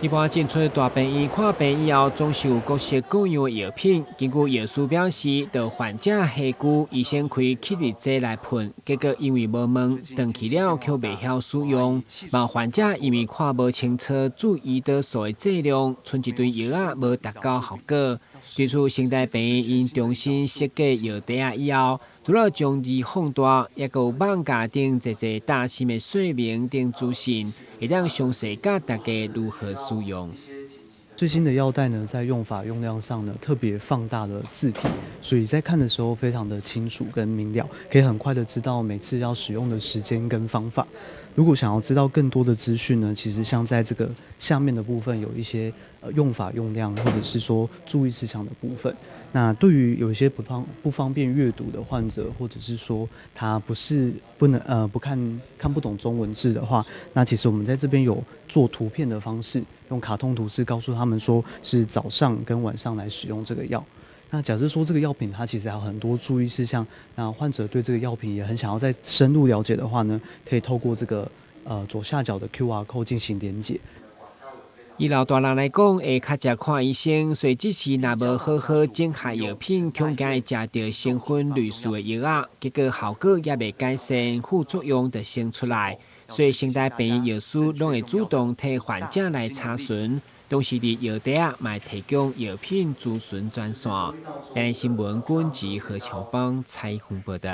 一般进出大病院看病以后，总是有各式各样的药品。根据药师表示，到患者下久，医生开吸入剂来喷，结果因为无问，断去了却未晓使用。嘛，患者因为看无清楚注意到所的剂量，剩一堆药啊无达到效果。对此，现代病院因重新设计药袋啊以后，除了将字放大，也有网架顶一个大型的说明等资讯，会当详细教大家如何使用。最新的药袋呢，在用法用量上呢，特别放大了字体，所以在看的时候非常的清楚跟明了，可以很快的知道每次要使用的时间跟方法。如果想要知道更多的资讯呢，其实像在这个下面的部分有一些用法用量，或者是说注意事项的部分。那对于有一些不方便阅读的患者，或者是说他不看不懂中文字的话，那其实我们在这边有做图片的方式，用卡通图示告诉他们说是早上跟晚上来使用这个药。那假设说这个药品它其实还有很多注意事项，那患者对这个药品也很想要再深入了解的话呢，可以透过这个左下角的 QR code 进行连结。以老大人来讲，会较常看医生，所以即时若无好好检查药品，恐惊会食到成分类似的药啊，结果效果也未改善，副作用就先出来。所以现代病院药师拢会主动替患者来查询，同时伫药袋啊，嘛提供药品咨询专线。台新闻管及何乔邦采访报道。